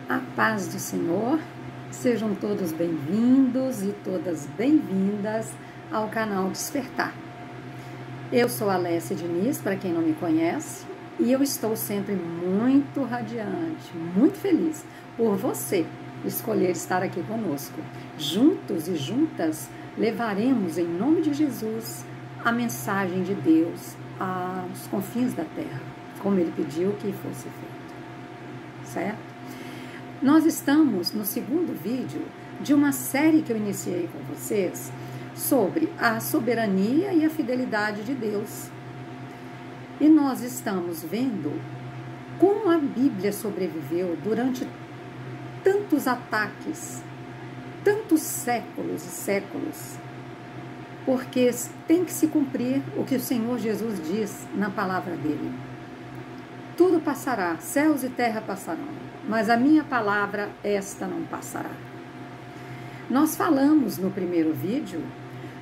A paz do Senhor, sejam todos bem-vindos e todas bem-vindas ao canal Despertar. Eu sou Alessia Diniz, para quem não me conhece, e eu estou sempre muito radiante, muito feliz por você escolher estar aqui conosco. Juntos e juntas levaremos em nome de Jesus a mensagem de Deus aos confins da terra, como Ele pediu que fosse feito, certo? Nós estamos no segundo vídeo de uma série que eu iniciei com vocês sobre a soberania e a fidelidade de Deus. E nós estamos vendo como a Bíblia sobreviveu durante tantos ataques, tantos séculos e séculos, porque tem que se cumprir o que o Senhor Jesus diz na palavra dele. Tudo passará, céus e terra passarão, mas a minha palavra, esta não passará. Nós falamos no primeiro vídeo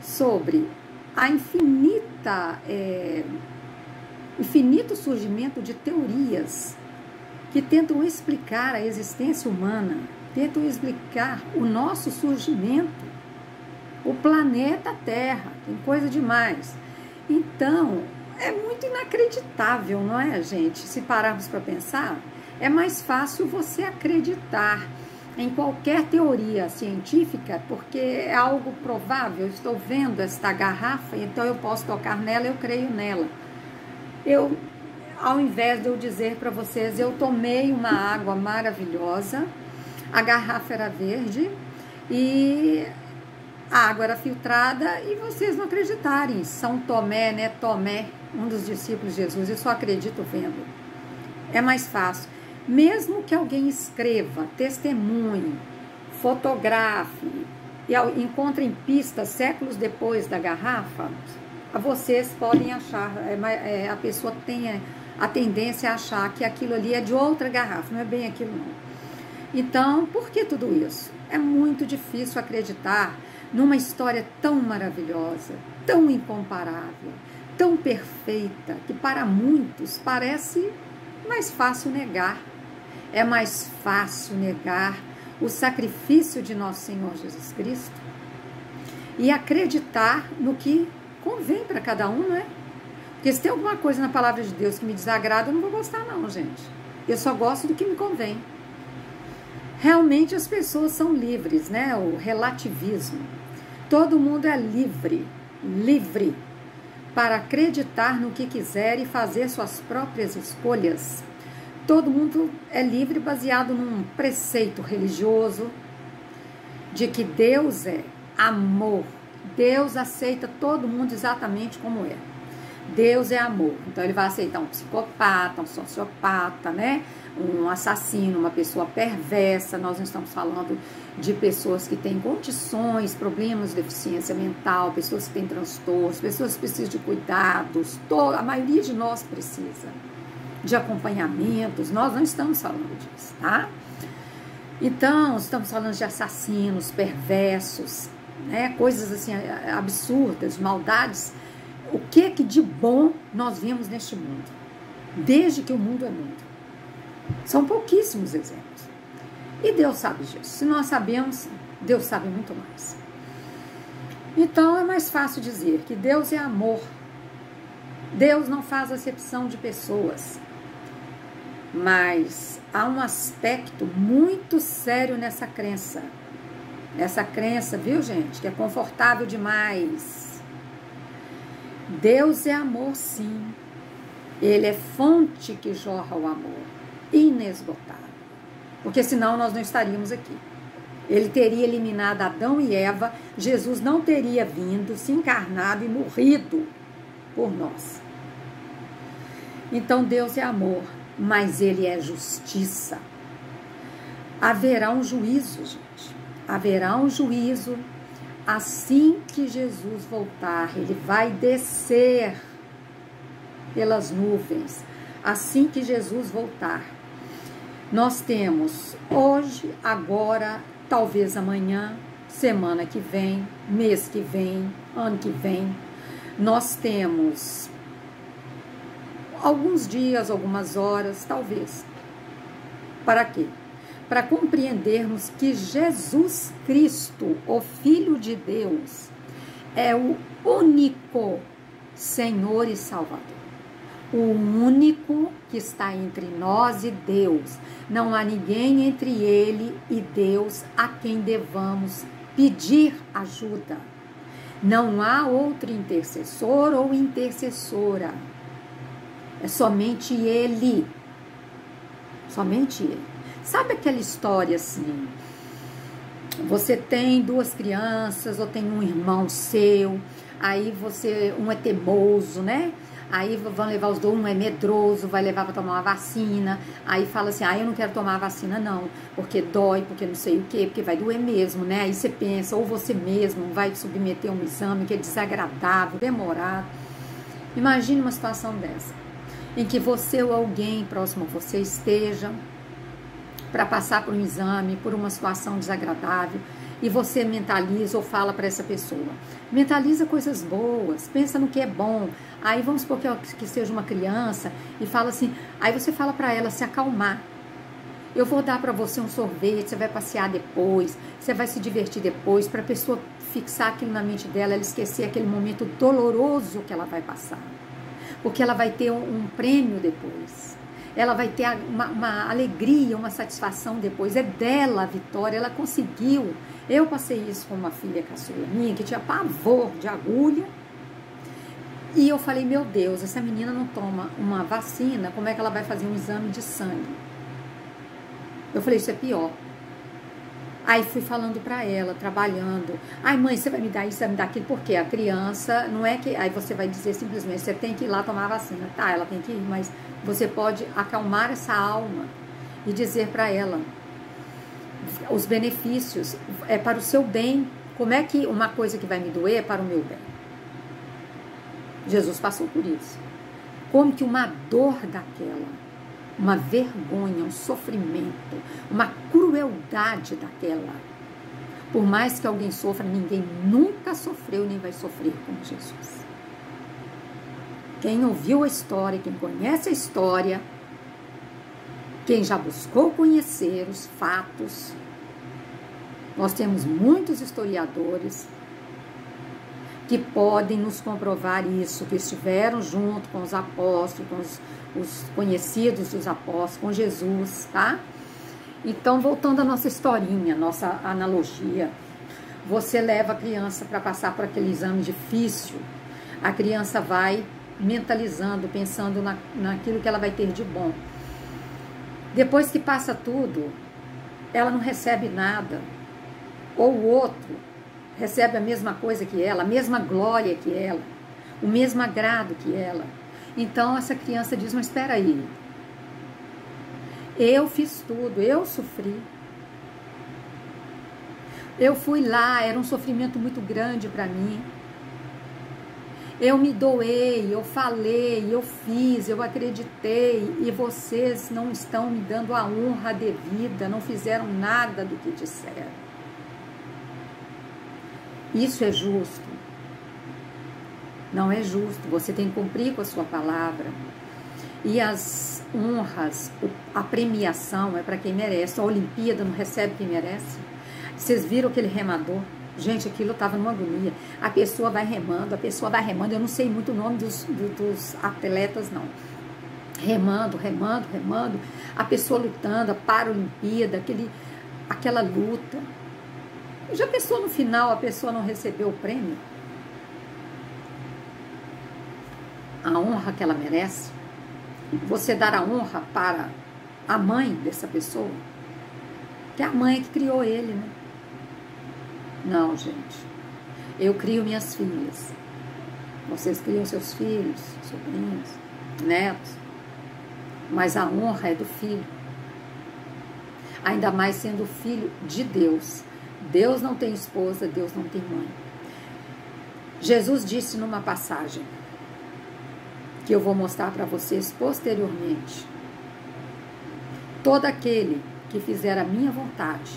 sobre a infinito surgimento de teorias que tentam explicar a existência humana, tentam explicar o nosso surgimento, o planeta Terra, tem coisa demais. Então, é muito inacreditável, não é, gente? Se pararmos para pensar, é mais fácil você acreditar em qualquer teoria científica, porque é algo provável. Eu estou vendo esta garrafa, então eu posso tocar nela, eu creio nela. Ao invés de eu dizer para vocês, eu tomei uma água maravilhosa, a garrafa era verde e a água era filtrada e vocês não acreditarem. São Tomé, né? Tomé, um dos discípulos de Jesus, eu só acredito vendo. É mais fácil. Mesmo que alguém escreva, testemunhe, fotografe e encontrem pistas séculos depois da garrafa, vocês podem achar, a pessoa tem a tendência a achar que aquilo ali é de outra garrafa, não é bem aquilo não. Então, por que tudo isso? É muito difícil acreditar numa história tão maravilhosa, tão incomparável, tão perfeita, que para muitos parece mais fácil negar. É mais fácil negar o sacrifício de nosso Senhor Jesus Cristo e acreditar no que convém para cada um, não é? Porque se tem alguma coisa na palavra de Deus que me desagrada, eu não vou gostar não, gente. Eu só gosto do que me convém. Realmente as pessoas são livres, né? O relativismo. Todo mundo é livre para acreditar no que quiser e fazer suas próprias escolhas. Todo mundo é livre baseado num preceito religioso de que Deus é amor. Deus aceita todo mundo exatamente como é. Deus é amor. Então ele vai aceitar um psicopata, um sociopata, né? Um assassino, uma pessoa perversa. Nós não estamos falando de pessoas que têm condições, problemas de deficiência mental, pessoas que têm transtornos, pessoas que precisam de cuidados. A maioria de nós precisa de acompanhamentos. Nós não estamos falando disso, tá? Então, estamos falando de assassinos, perversos, né? Coisas assim absurdas, maldades. O que de bom nós vemos neste mundo? Desde que o mundo é mundo. São pouquíssimos exemplos. E Deus sabe disso. Se nós sabemos, Deus sabe muito mais. Então, é mais fácil dizer que Deus é amor. Deus não faz acepção de pessoas. Mas há um aspecto muito sério nessa crença. Essa crença, viu, gente, que é confortável demais. Deus é amor, sim. Ele é fonte que jorra o amor, inesgotável. Porque senão nós não estaríamos aqui. Ele teria eliminado Adão e Eva, Jesus não teria vindo, se encarnado e morrido por nós. Então Deus é amor, mas ele é justiça. Haverá um juízo, gente. Haverá um juízo assim que Jesus voltar. Ele vai descer pelas nuvens. Assim que Jesus voltar. Nós temos hoje, agora, talvez amanhã, semana que vem, mês que vem, ano que vem. Nós temos alguns dias, algumas horas, talvez. Para quê? para compreendermos que Jesus Cristo, o Filho de Deus, é o único Senhor e Salvador. O único que está entre nós e Deus. Não há ninguém entre Ele e Deus a quem devamos pedir ajuda. Não há outro intercessor ou intercessora. É somente Ele. Somente Ele. Sabe aquela história assim? Você tem duas crianças ou tem um irmão seu, aí um é teimoso, né? Aí vão levar os dois, um é medroso, vai levar para tomar uma vacina, aí fala assim, eu não quero tomar a vacina não, porque dói, porque não sei o quê, porque vai doer mesmo, né? Aí você pensa, ou você mesmo vai submeter a um exame que é desagradável, demorado. Imagine uma situação dessa, em que você ou alguém próximo a você esteja para passar por um exame, por uma situação desagradável, e você mentaliza ou fala para essa pessoa. Mentaliza coisas boas, pensa no que é bom. Aí vamos supor que seja uma criança e fala assim, aí você fala para ela se acalmar. Eu vou dar para você um sorvete, você vai passear depois, você vai se divertir depois, para a pessoa fixar aquilo na mente dela, ela esquecer aquele momento doloroso que ela vai passar. Porque ela vai ter um prêmio depois. Ela vai ter uma alegria, uma satisfação depois. É dela a vitória, ela conseguiu. Eu passei isso com uma filha caçula minha, que tinha pavor de agulha. E eu falei, meu Deus, essa menina não toma uma vacina, como é que ela vai fazer um exame de sangue? Eu falei, isso é pior. Aí fui falando pra ela, trabalhando. Ai, mãe, você vai me dar isso, você vai me dar aquilo. Por quê? A criança, não é que... Aí você vai dizer simplesmente, você tem que ir lá tomar a vacina. Tá, ela tem que ir, mas você pode acalmar essa alma e dizer pra ela os benefícios. É para o seu bem. Como é que uma coisa que vai me doer é para o meu bem? Jesus passou por isso. Como que uma dor daquela, uma vergonha, um sofrimento, uma crueldade daquela. Por mais que alguém sofra, ninguém nunca sofreu nem vai sofrer como Jesus. Quem ouviu a história, quem conhece a história, quem já buscou conhecer os fatos, nós temos muitos historiadores que podem nos comprovar isso, que estiveram junto com os apóstolos, com os conhecidos dos apóstolos, com Jesus, tá? Então, voltando à nossa historinha, nossa analogia, você leva a criança para passar por aquele exame difícil, a criança vai mentalizando, pensando naquilo que ela vai ter de bom. Depois que passa tudo, ela não recebe nada, ou o outro recebe a mesma coisa que ela, a mesma glória que ela, o mesmo agrado que ela. Então essa criança diz, mas espera aí, eu fiz tudo, eu sofri, eu fui lá, era um sofrimento muito grande para mim, eu me doei, eu falei, eu fiz, eu acreditei, e vocês não estão me dando a honra devida, não fizeram nada do que disseram. Isso é justo? Não é justo. Você tem que cumprir com a sua palavra. E as honras, a premiação é para quem merece. A Olimpíada não recebe quem merece. Vocês viram aquele remador? Gente, aquilo estava numa agonia. A pessoa vai remando, eu não sei muito o nome dos atletas, não. Remando, a pessoa lutando, a Paralimpíada, aquela luta. Já pensou no final a pessoa não recebeu o prêmio? A honra que ela merece? Você dar a honra para a mãe dessa pessoa? Que é a mãe que criou ele, né? Não, gente. Eu crio minhas filhas. Vocês criam seus filhos, sobrinhos, netos. Mas a honra é do filho. Ainda mais sendo filho de Deus. Deus não tem esposa, Deus não tem mãe. Jesus disse numa passagem, que eu vou mostrar para vocês posteriormente: todo aquele que fizer a minha vontade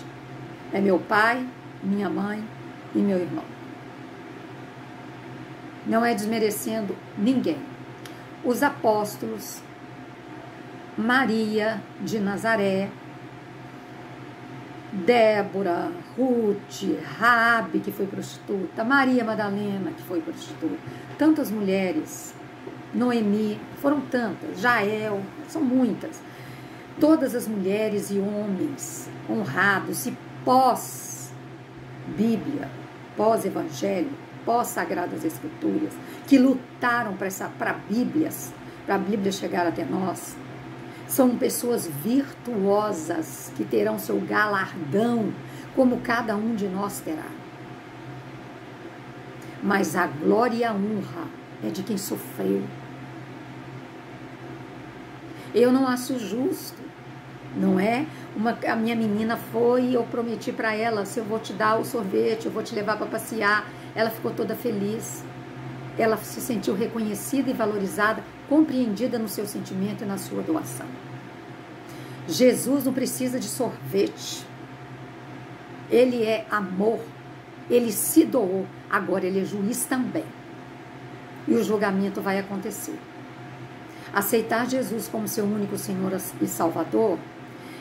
é meu pai, minha mãe e meu irmão. Não é desmerecendo ninguém. Os apóstolos, Maria de Nazaré, Débora, Ruth, Rabi, que foi prostituta, Maria Madalena, que foi prostituta, tantas mulheres, Noemi, foram tantas, Jael, são muitas. Todas as mulheres e homens honrados e pós-Bíblia, pós-Evangelho, pós-Sagradas Escrituras, que lutaram para a Bíblia chegar até nós, são pessoas virtuosas que terão seu galardão, como cada um de nós terá. Mas a glória e a honra é de quem sofreu. Eu não acho justo, não é? A minha menina foi e eu prometi para ela, se eu vou te dar o sorvete, eu vou te levar para passear. Ela ficou toda feliz. Ela se sentiu reconhecida e valorizada, compreendida no seu sentimento e na sua doação. Jesus não precisa de sorvete. Ele é amor. Ele se doou. Agora ele é juiz também. E o julgamento vai acontecer. Aceitar Jesus como seu único Senhor e Salvador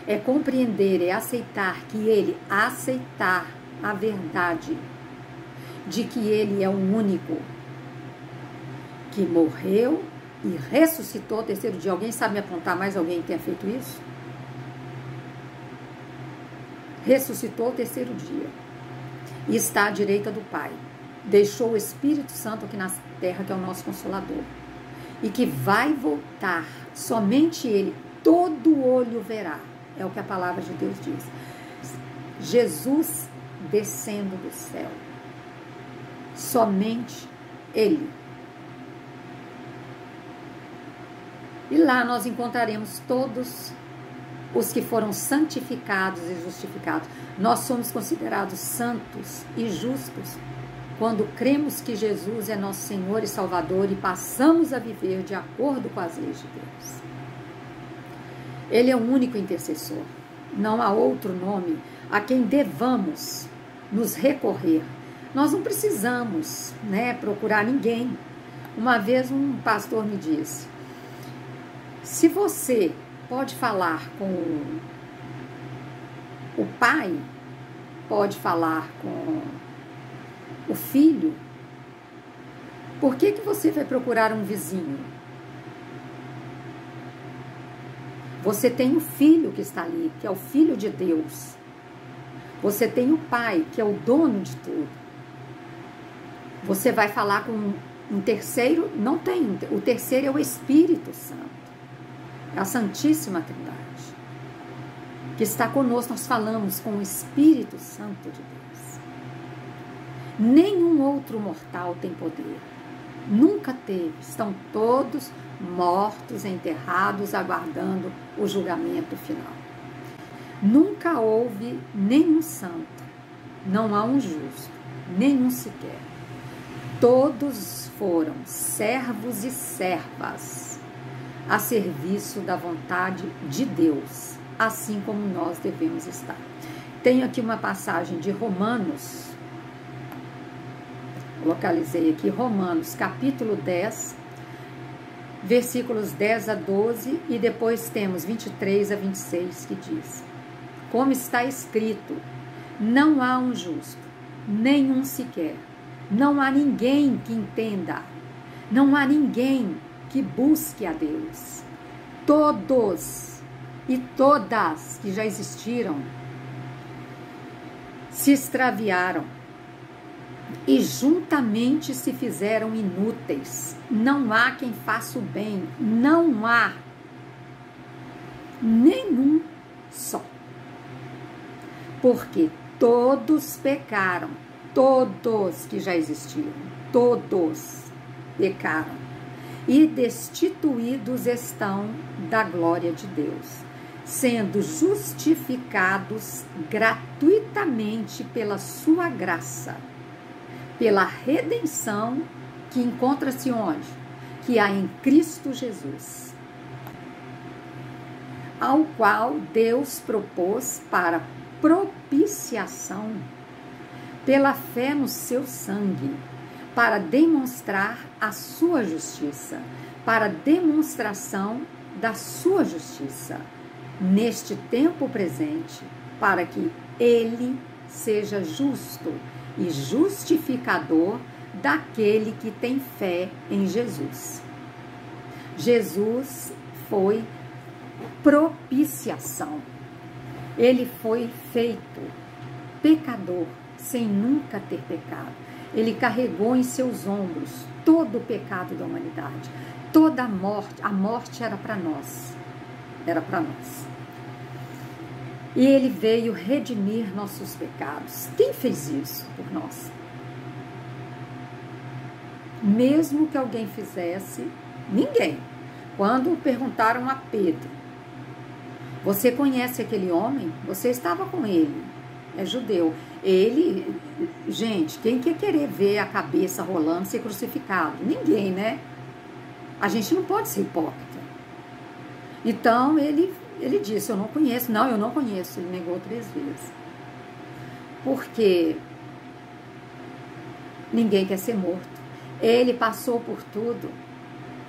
é compreender, é aceitar que ele, aceitar a verdade de que ele é o único que morreu e ressuscitou ao terceiro dia. Alguém sabe me apontar mais alguém que tenha feito isso? Ressuscitou ao terceiro dia e está à direita do Pai. Deixou o Espírito Santo aqui na terra, que é o nosso Consolador, e que vai voltar, somente ele, todo olho verá, é o que a palavra de Deus diz. Jesus descendo do céu, somente ele. E lá nós encontraremos todos os que foram santificados e justificados. Nós somos considerados santos e justos quando cremos que Jesus é nosso Senhor e Salvador e passamos a viver de acordo com as leis de Deus. Ele é o único intercessor. Não há outro nome a quem devamos nos recorrer. Nós não precisamos, procurar ninguém. Uma vez um pastor me disse: se você pode falar com o pai, pode falar com o filho, por que você vai procurar um vizinho? Você tem o filho que está ali, que é o Filho de Deus. Você tem o Pai, que é o dono de tudo. Você vai falar com um terceiro? Não tem. O terceiro é o Espírito Santo. É a Santíssima Trindade, que está conosco. Nós falamos com o Espírito Santo de Deus. Nenhum outro mortal tem poder. Nunca teve. Estão todos mortos, enterrados, aguardando o julgamento final. Nunca houve nenhum santo. Não há um justo. Nenhum sequer. Todos foram servos e servas a serviço da vontade de Deus, assim como nós devemos estar. Tenho aqui uma passagem de Romanos, localizei aqui, Romanos, capítulo 10, versículos 10 a 12, e depois temos 23 a 26, que diz: como está escrito, não há um justo, nenhum sequer, não há ninguém que entenda, não há ninguém que busque a Deus. Todos e todas que já existiram se extraviaram e juntamente se fizeram inúteis. Não há quem faça o bem, não há nenhum só. Porque todos pecaram, todos que já existiram, todos pecaram e destituídos estão da glória de Deus, sendo justificados gratuitamente pela sua graça, pela redenção que encontra-se onde? Que há em Cristo Jesus, ao qual Deus propôs para propiciação pela fé no seu sangue, para demonstrar a sua justiça, para demonstração da sua justiça, neste tempo presente, para que ele seja justo e justificador daquele que tem fé em Jesus. Jesus foi propiciação. Ele foi feito pecador sem nunca ter pecado. Ele carregou em seus ombros todo o pecado da humanidade, toda a morte era para nós, E ele veio redimir nossos pecados. Quem fez isso por nós? Mesmo que alguém fizesse, ninguém. Quando perguntaram a Pedro, você conhece aquele homem? Você estava com ele, é judeu. Ele, gente, quem quer querer ver a cabeça rolando, ser crucificado? Ninguém, né? A gente não pode ser hipócrita. Então, ele disse, eu não conheço. Não, eu não conheço. Ele negou 3 vezes. Porque ninguém quer ser morto. Ele passou por tudo.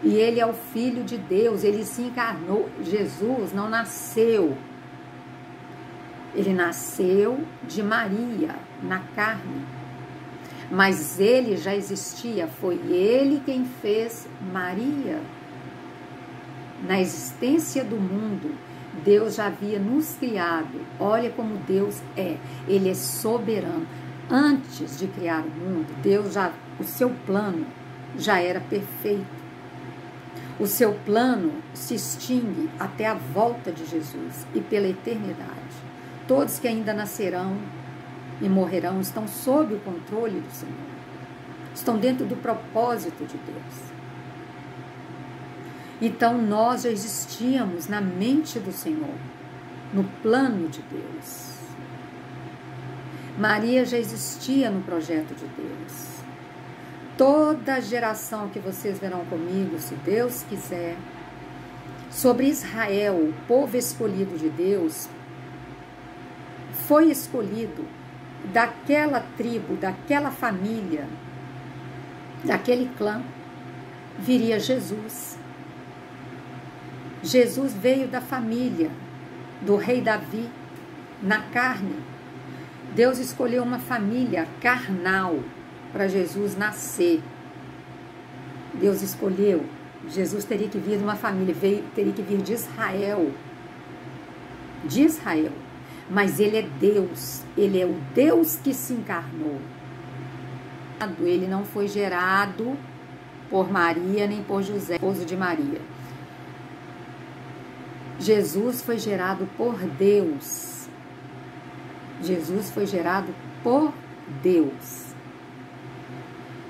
E ele é o Filho de Deus. Ele se encarnou. Jesus não nasceu. Ele nasceu de Maria, na carne. Mas ele já existia. Foi ele quem fez Maria. Na existência do mundo, Deus já havia nos criado. Olha como Deus é. Ele é soberano. Antes de criar o mundo, o seu plano já era perfeito. O seu plano se extingue até a volta de Jesus e pela eternidade. Todos que ainda nascerão e morrerão estão sob o controle do Senhor. Estão dentro do propósito de Deus. Então, nós já existíamos na mente do Senhor, no plano de Deus. Maria já existia no projeto de Deus. Toda a geração que vocês verão comigo, se Deus quiser, sobre Israel, o povo escolhido de Deus, foi escolhido daquela tribo, daquela família, daquele clã, viria Jesus. Jesus veio da família do rei Davi, na carne. Deus escolheu uma família carnal para Jesus nascer. Deus escolheu. Jesus teria que vir de uma família, teria que vir de Israel. De Israel. Mas ele é Deus. Ele é o Deus que se encarnou. Ele não foi gerado por Maria nem por José, esposo de Maria. Jesus foi gerado por Deus. Jesus foi gerado por Deus.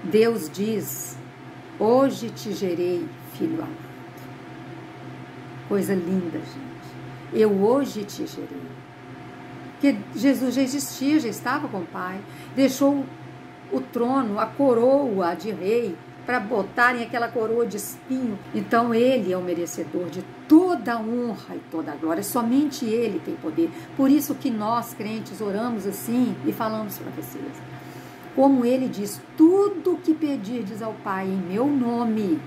Deus diz, hoje te gerei, filho amado. Coisa linda, gente. Eu hoje te gerei. Porque Jesus já existia, já estava com o Pai. Deixou o trono, a coroa de rei, para botarem aquela coroa de espinho. Então ele é o merecedor de toda a honra e toda a glória. Somente ele tem poder. Por isso que nós, crentes, oramos assim e falamos para vocês. Como ele diz, tudo que pedirdes ao Pai em meu nome,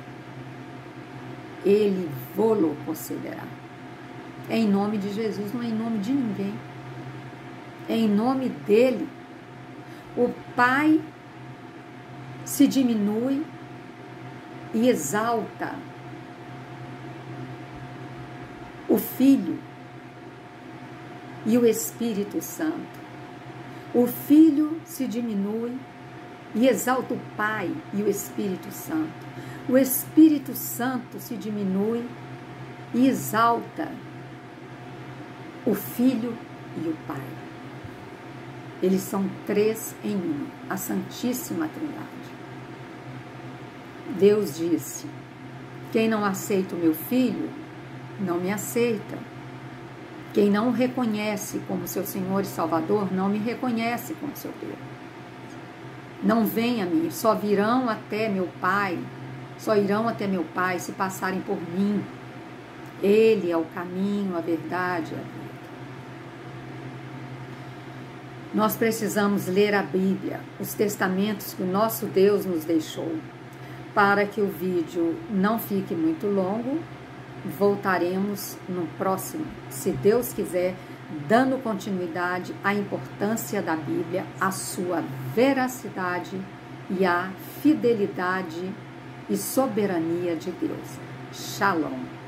ele vô-lo concederá. É em nome de Jesus, não é em nome de ninguém. É em nome dele. O Pai se diminui e exalta o Filho e o Espírito Santo. O Filho se diminui e exalta o Pai e o Espírito Santo. O Espírito Santo se diminui e exalta o Filho e o Pai. Eles são 3 em 1, a Santíssima Trindade. Deus disse, quem não aceita o meu Filho, não me aceita. Quem não o reconhece como seu Senhor e Salvador, não me reconhece como seu Deus. Não vem a mim, só virão até meu Pai, só irão até meu Pai se passarem por mim. Ele é o caminho, a verdade e a vida. Nós precisamos ler a Bíblia, os testamentos que o nosso Deus nos deixou. Para que o vídeo não fique muito longo, voltaremos no próximo, se Deus quiser, dando continuidade à importância da Bíblia, à sua veracidade e à fidelidade e soberania de Deus. Shalom.